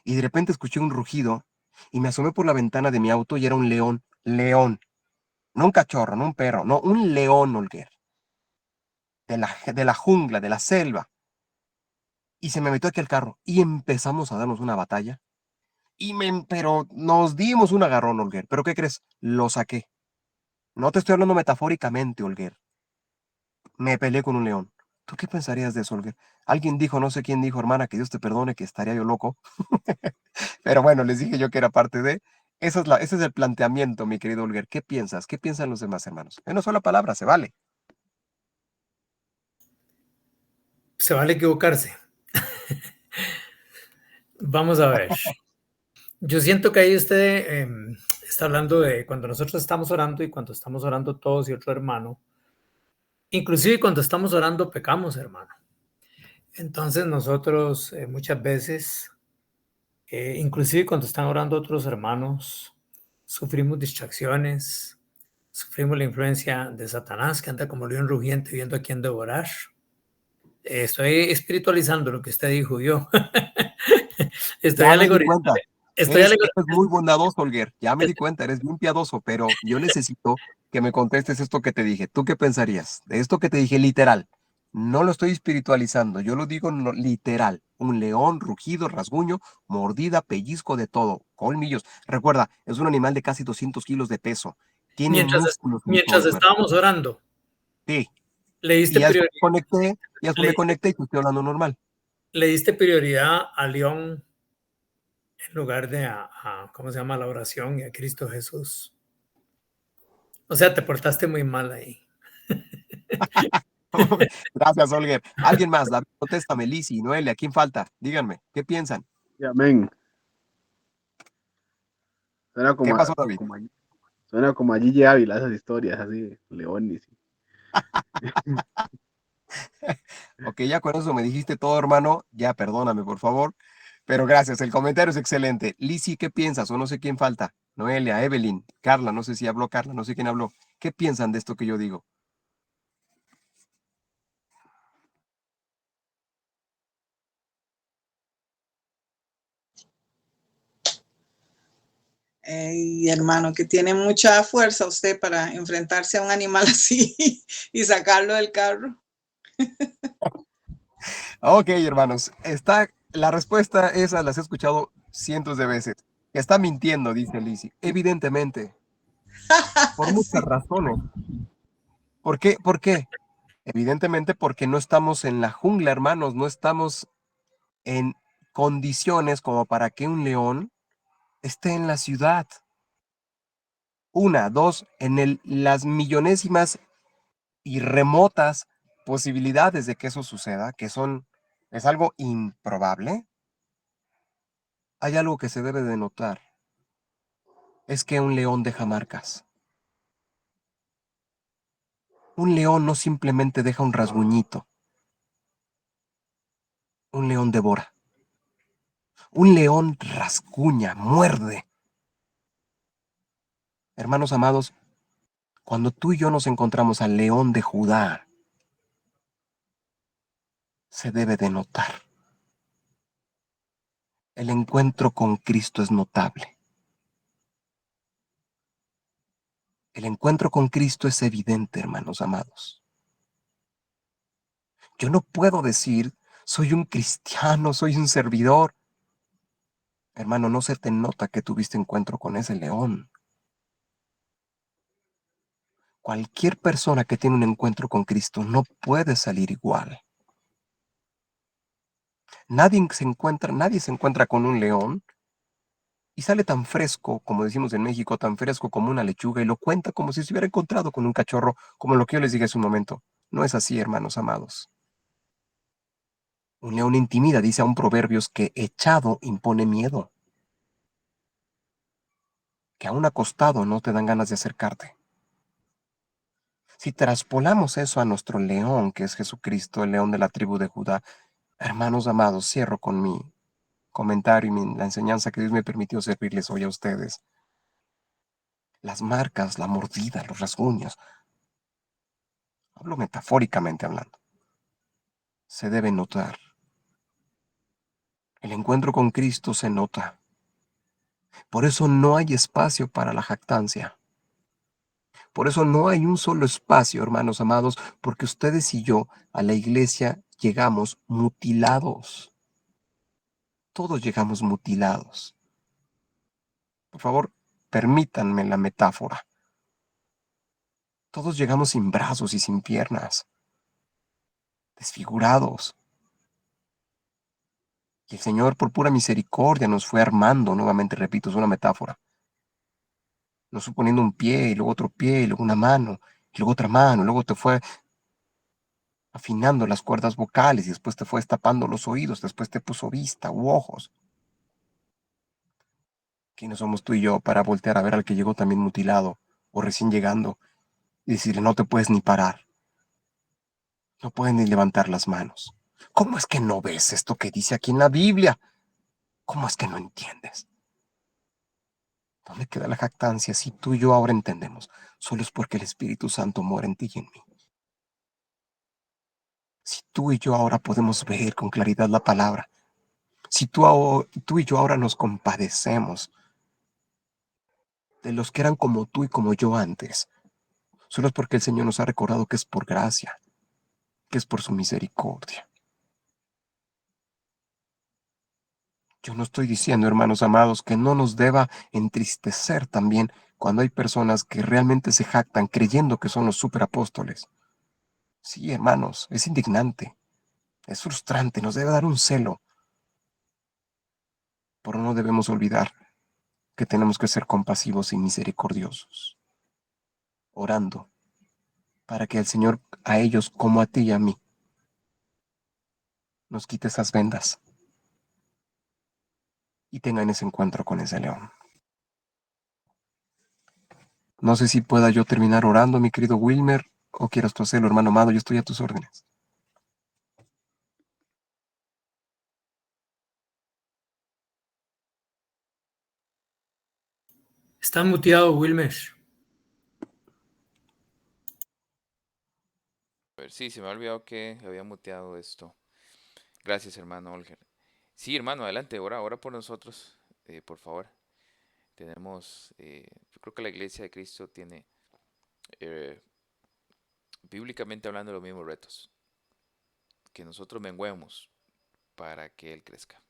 y de repente escuché un rugido y me asomé por la ventana de mi auto y era un león, león, no un cachorro, no un perro, no, un león, Olger, de la jungla, de la selva. Y se me metió aquí el carro y empezamos a darnos una batalla. Pero nos dimos un agarrón, Olger. ¿Pero qué crees? Lo saqué. No te estoy hablando metafóricamente, Olger. Me peleé con un león. ¿Tú qué pensarías de eso, Olger? Alguien dijo, no sé quién dijo, hermana, que Dios te perdone, que estaría yo loco. Pero bueno, les dije yo que era parte de. Ese es el planteamiento, mi querido Olger. ¿Qué piensas? ¿Qué piensan los demás hermanos? En una sola palabra, se vale. Se vale equivocarse. Vamos a ver. Yo siento que ahí usted está hablando de cuando nosotros estamos orando y cuando estamos orando todos y otro hermano. Inclusive cuando estamos orando pecamos, hermano. Entonces nosotros muchas veces, inclusive cuando están orando otros hermanos, sufrimos distracciones, sufrimos la influencia de Satanás que anda como león rugiente viendo a quién devorar. Estoy espiritualizando lo que usted dijo yo. Estoy Ya me di alegorizando. cuenta. Estoy Eres muy bondadoso, Olguer. Ya me di cuenta, eres bien piadoso, pero yo necesito que me contestes esto que te dije. ¿Tú qué pensarías? De esto que te dije literal. No lo estoy espiritualizando, yo lo digo literal. Un león, rugido, rasguño, mordida, pellizco de todo, colmillos. Recuerda, es un animal de casi 200 kilos de peso. Tiene músculos en todo mientras el cuerpo. estábamos orando, Sí. le Y diste ya después prioridad, me conecté y te estoy hablando normal. le diste prioridad a León en lugar de ¿cómo se llama? La oración y a Cristo Jesús. O sea, te portaste muy mal ahí. Gracias, Olger. ¿Alguien más? David, contéstame, Lizzy, Noelia, ¿quién falta? Díganme, ¿qué piensan? Y amén. Suena ¿Qué como, pasó, David? suena como a Gigi Ávila, esas historias así, leones. Ok, ya con eso me dijiste todo, hermano. Ya, perdóname, por favor. Pero gracias, el comentario es excelente. Lizzy, ¿qué piensas? O no sé quién falta. Noelia, Evelyn, Carla, no sé si habló Carla, no sé quién habló. ¿Qué piensan de esto que yo digo? Hermano, que tiene mucha fuerza usted para enfrentarse a un animal así y sacarlo del carro. Ok, hermanos, la respuesta esa las he escuchado cientos de veces. Está mintiendo, dice Lizzy. Evidentemente, por muchas Sí. razones. ¿Por qué? ¿Por qué? Evidentemente porque no estamos en la jungla, hermanos, no estamos en condiciones como para que un león esté en la ciudad. Una, dos, las millonésimas y remotas posibilidades de que eso suceda, es algo improbable, hay algo que se debe de notar. Es que un león deja marcas. Un león no simplemente deja un rasguñito. Un león devora. Un león rasguña, muerde. Hermanos amados, cuando tú y yo nos encontramos al león de Judá, se debe de notar. El encuentro con Cristo es notable. El encuentro con Cristo es evidente, hermanos amados. Yo no puedo decir, soy un cristiano, soy un servidor. Hermano, no se te nota que tuviste encuentro con ese león. Cualquier persona que tiene un encuentro con Cristo no puede salir igual. Nadie se encuentra con un león y sale tan fresco, como decimos en México, tan fresco como una lechuga y lo cuenta como si se hubiera encontrado con un cachorro, como lo que yo les dije hace un momento. No es así, hermanos amados. Un león intimida, dice aún Proverbios, que echado impone miedo, que aún acostado no te dan ganas de acercarte. Si traspolamos eso a nuestro león, que es Jesucristo, el león de la tribu de Judá, hermanos amados, cierro con mi comentario y la enseñanza que Dios me permitió servirles hoy a ustedes. Las marcas, la mordida, los rasguños, hablo metafóricamente hablando, se deben notar. El encuentro con Cristo se nota. Por eso no hay espacio para la jactancia. Por eso no hay un solo espacio, hermanos amados, porque ustedes y yo a la iglesia llegamos mutilados. Todos llegamos mutilados. Por favor, permítanme la metáfora. Todos llegamos sin brazos y sin piernas, desfigurados. Y el Señor, por pura misericordia, nos fue armando, nuevamente repito, es una metáfora. Nos fue poniendo un pie, y luego otro pie, y luego una mano, y luego otra mano, y luego te fue afinando las cuerdas vocales, y después te fue destapando los oídos, después te puso vista u ojos. ¿Quiénes somos tú y yo para voltear a ver al que llegó también mutilado o recién llegando y decirle no te puedes ni parar, no puedes ni levantar las manos? ¿Cómo es que no ves esto que dice aquí en la Biblia? ¿Cómo es que no entiendes? ¿Dónde queda la jactancia si tú y yo ahora entendemos? Solo es porque el Espíritu Santo mora en ti y en mí. Si tú y yo ahora podemos ver con claridad la palabra, si tú y yo ahora nos compadecemos de los que eran como tú y como yo antes, solo es porque el Señor nos ha recordado que es por gracia, que es por su misericordia. Yo no estoy diciendo, hermanos amados, que no nos deba entristecer también cuando hay personas que realmente se jactan creyendo que son los superapóstoles. Sí, hermanos, es indignante, es frustrante, nos debe dar un celo, pero no debemos olvidar que tenemos que ser compasivos y misericordiosos, orando para que el Señor a ellos como a ti y a mí nos quite esas vendas y tengan ese encuentro con ese león. No sé si pueda yo terminar orando, mi querido Wilmer, o quieras tú hacerlo, hermano amado, yo estoy a tus órdenes. Está muteado, Wilmer. A ver, sí, se me ha olvidado que había muteado esto. Gracias, hermano Olger. Sí, hermano, adelante, ora por nosotros, por favor. Yo creo que la iglesia de Cristo tiene, eh, bíblicamente hablando, los mismos retos. Que nosotros menguemos para que Él crezca.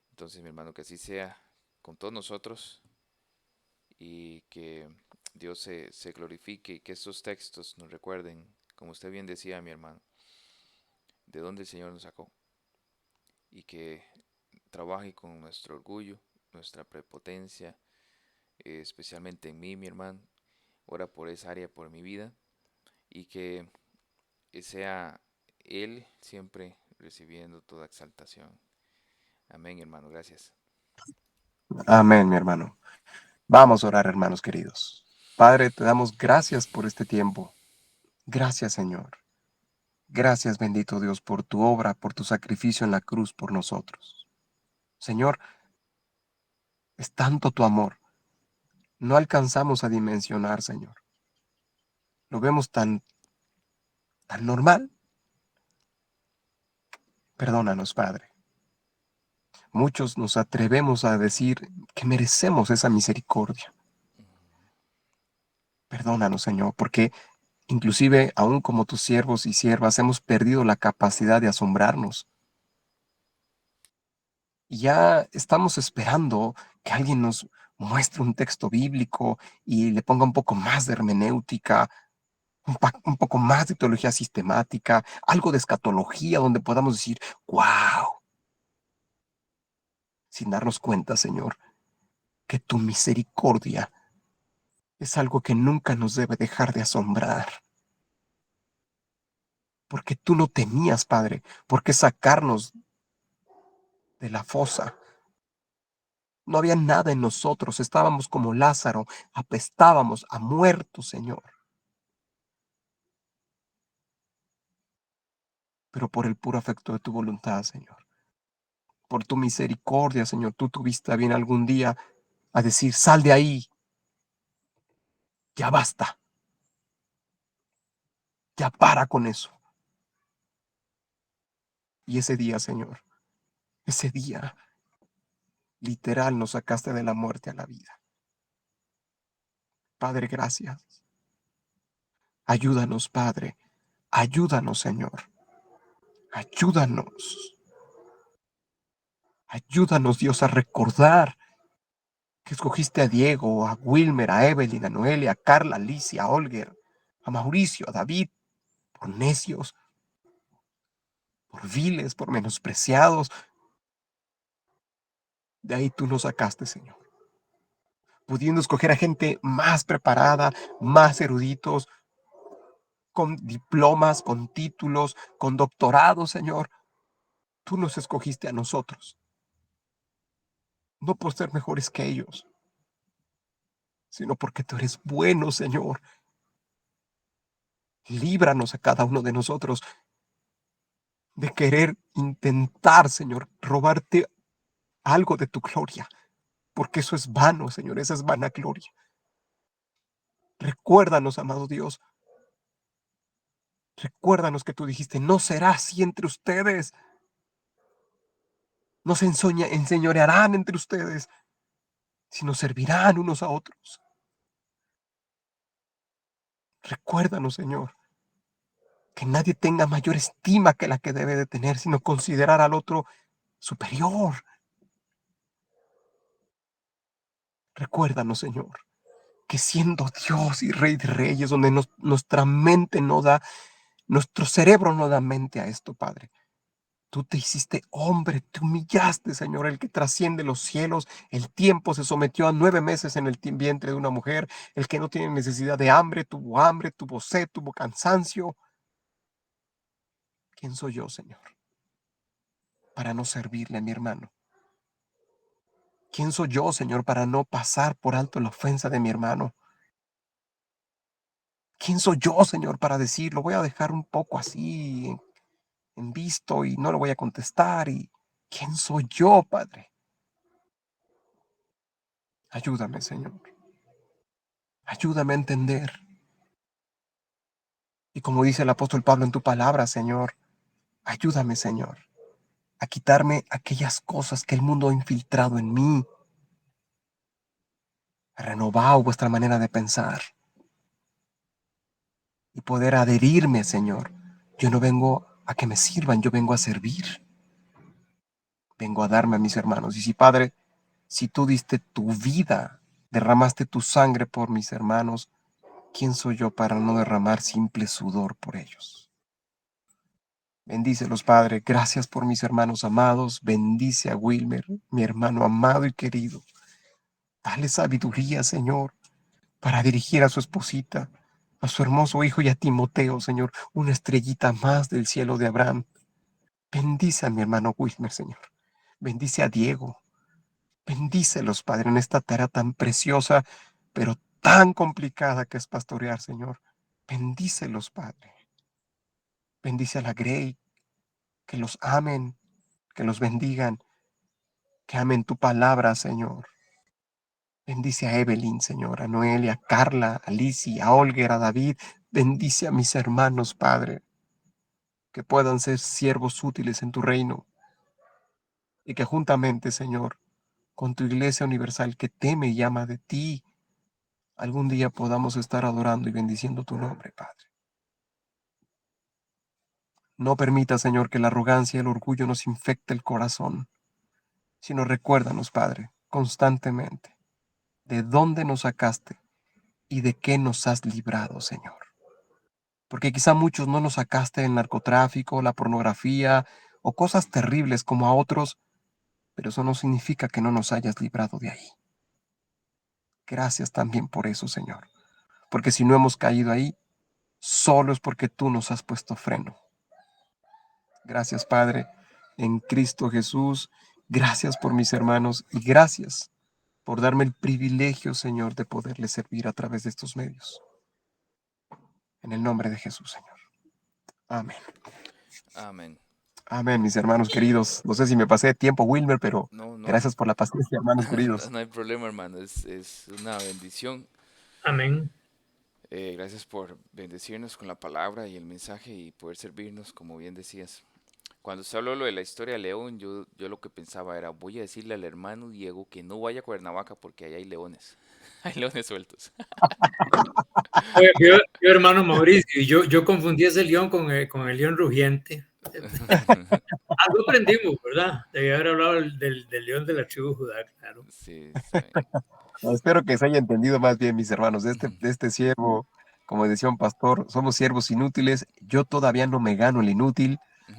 Entonces, mi hermano, que así sea con todos nosotros y que Dios se glorifique y que estos textos nos recuerden, como usted bien decía, mi hermano, de dónde el Señor nos sacó y que trabaje con nuestro orgullo, nuestra prepotencia, especialmente en mí, mi hermano. Ora por esa área, por mi vida, y que sea Él siempre recibiendo toda exaltación. Amén, hermano, gracias. Amén, mi hermano. Vamos a orar, hermanos queridos. Padre, te damos gracias por este tiempo. Gracias, Señor. Gracias, bendito Dios, por tu obra, por tu sacrificio en la cruz por nosotros. Señor, es tanto tu amor. No alcanzamos a dimensionar, Señor. Lo vemos tan normal. Perdónanos, Padre. Muchos nos atrevemos a decir que merecemos esa misericordia. Perdónanos, Señor, porque inclusive aún como tus siervos y siervas hemos perdido la capacidad de asombrarnos. Y ya estamos esperando que alguien nos muestre un texto bíblico y le ponga un poco más de hermenéutica, un poco más de teología sistemática, algo de escatología donde podamos decir, wow, sin darnos cuenta, Señor, que tu misericordia es algo que nunca nos debe dejar de asombrar. Porque tú no tenías, Padre, por qué sacarnos de la fosa. No había nada en nosotros, estábamos como Lázaro, apestábamos a muertos, Señor. Pero por el puro afecto de tu voluntad, Señor. Por tu misericordia, Señor, tú tuviste a bien algún día a decir, sal de ahí, ya basta, ya para con eso. Y ese día, Señor, ese día, literal, nos sacaste de la muerte a la vida. Padre, gracias. Ayúdanos, Padre. Ayúdanos, Señor. Ayúdanos. Ayúdanos, Dios, a recordar que escogiste a Diego, a Wilmer, a Evelyn, a Noelia, a Carla, a Alicia, a Olger, a Mauricio, a David, por necios, por viles, por menospreciados. De ahí tú nos sacaste, Señor. Pudiendo escoger a gente más preparada, más eruditos, con diplomas, con títulos, con doctorados, Señor. Tú nos escogiste a nosotros. No por ser mejores que ellos, sino porque tú eres bueno, Señor. Líbranos a cada uno de nosotros de querer intentar, Señor, robarte algo de tu gloria, porque eso es vano, Señor, esa es vanagloria. Recuérdanos, amado Dios, recuérdanos que tú dijiste, no será así entre ustedes, no se enseñorearán entre ustedes, sino servirán unos a otros. Recuérdanos, Señor, que nadie tenga mayor estima que la que debe de tener, sino considerar al otro superior. Recuérdanos, Señor, que siendo Dios y Rey de Reyes, donde nuestra mente no da, nuestro cerebro no da mente a esto, Padre. Tú te hiciste hombre, te humillaste, Señor, el que trasciende los cielos. El tiempo se sometió a 9 meses en el vientre de una mujer. El que no tiene necesidad de hambre, tuvo sed, tuvo cansancio. ¿Quién soy yo, Señor, para no servirle a mi hermano? ¿Quién soy yo, Señor, para no pasar por alto la ofensa de mi hermano? ¿Quién soy yo, Señor, para decir, lo voy a dejar un poco así en visto y no lo voy a contestar? ¿Y quién soy yo, Padre? Ayúdame, Señor. Ayúdame a entender. Y como dice el apóstol Pablo en tu palabra, Señor, ayúdame, Señor, a quitarme aquellas cosas que el mundo ha infiltrado en mí. Ha renovado vuestra manera de pensar y poder adherirme, Señor. Yo no vengo a que me sirvan, yo vengo a servir. Vengo a darme a mis hermanos. Y si, Padre, si tú diste tu vida, derramaste tu sangre por mis hermanos, ¿quién soy yo para no derramar simple sudor por ellos? Bendícelos, Padre. Gracias por mis hermanos amados. Bendice a Wilmer, mi hermano amado y querido. Dale sabiduría, Señor, para dirigir a su esposita, a su hermoso hijo y a Timoteo, Señor, una estrellita más del cielo de Abraham. Bendice a mi hermano Wilmer, Señor. Bendice a Diego. Bendícelos, Padre, en esta tarea tan preciosa, pero tan complicada que es pastorear, Señor. Bendícelos, Padre. Bendice a la Grey, que los amen, que los bendigan, que amen tu palabra, Señor. Bendice a Evelyn, Señor, a Noelia, a Carla, a Lizzie, a Olger, a David. Bendice a mis hermanos, Padre, que puedan ser siervos útiles en tu reino y que juntamente, Señor, con tu iglesia universal que teme y llama de ti, algún día podamos estar adorando y bendiciendo tu nombre, Padre. No permita, Señor, que la arrogancia y el orgullo nos infecte el corazón, sino recuérdanos, Padre, constantemente, de dónde nos sacaste y de qué nos has librado, Señor. Porque quizá muchos no nos sacaste del narcotráfico, la pornografía o cosas terribles como a otros, pero eso no significa que no nos hayas librado de ahí. Gracias también por eso, Señor. Porque si no hemos caído ahí, solo es porque tú nos has puesto freno. Gracias, Padre, en Cristo Jesús. Gracias por mis hermanos y gracias por darme el privilegio, Señor, de poderles servir a través de estos medios. En el nombre de Jesús, Señor. Amén. Amén. Amén, mis hermanos queridos. No sé si me pasé de tiempo, Wilmer, pero No, no, gracias por la paciencia, hermanos queridos. no hay problema, hermano. Es una bendición. Amén. Gracias por bendecirnos con la palabra y el mensaje y poder servirnos, como bien decías. Cuando usted habló lo de la historia de León, yo lo que pensaba era, voy a decirle al hermano Diego que no vaya a Cuernavaca porque ahí hay leones. Hay leones sueltos. Oye, yo, hermano Mauricio, y yo confundí ese león con el león rugiente. Algo aprendimos, ¿verdad? Debía haber hablado del león de la tribu Judá, claro. Sí, está bien. No, espero que se haya entendido más bien, mis hermanos, de este siervo, como decía un pastor, somos siervos inútiles. Yo todavía no me gano el inútil,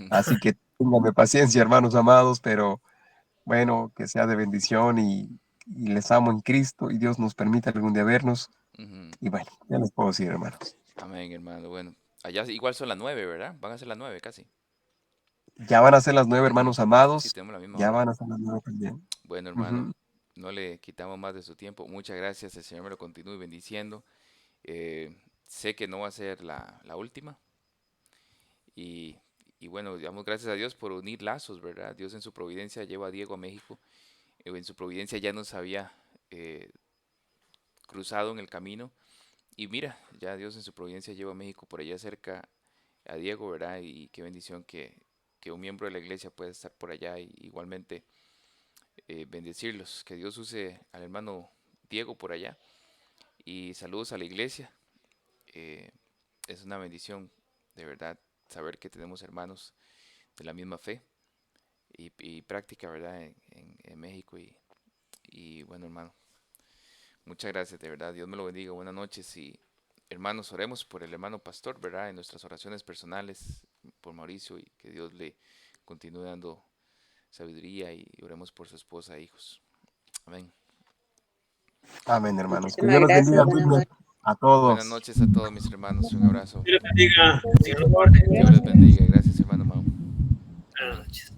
así que ténganme paciencia, hermanos amados, pero bueno, que sea de bendición y les amo en Cristo y Dios nos permita algún día vernos. Y bueno, ya les puedo decir, hermanos. Amén, hermano. Bueno, allá igual son las 9, ¿verdad? Van a ser las 9 casi. Ya van a ser las 9, hermanos amados. Sí, tenemos la misma Ya hora. van a ser las 9 también. Bueno, hermano, no le quitamos más de su tiempo. Muchas gracias. El Señor me lo continúe bendiciendo. Sé que no va a ser la última. Y bueno, damos gracias a Dios por unir lazos, ¿verdad? Dios en su providencia lleva a Diego a México. En su providencia ya nos había cruzado en el camino. Y mira, ya Dios en su providencia lleva a México por allá cerca a Diego, ¿verdad? Y qué bendición que un miembro de la iglesia pueda estar por allá y igualmente bendecirlos. Que Dios use al hermano Diego por allá. Y saludos a la iglesia. Es una bendición, de verdad, saber que tenemos hermanos de la misma fe y práctica, ¿verdad? En México. Y bueno, hermano, muchas gracias, de verdad. Dios me lo bendiga. Buenas noches y hermanos, oremos por el hermano pastor, ¿verdad? En nuestras oraciones personales por Mauricio y que Dios le continúe dando sabiduría y oremos por su esposa e hijos. Amén. Amén, hermanos. Que Muchísimas Dios los gracias. bendiga Buenas noches. a todos. Buenas noches a todos mis hermanos. Un abrazo. Dios les bendiga. Señor los guarde. Dios les bendiga. Gracias, hermano Mau. Buenas noches.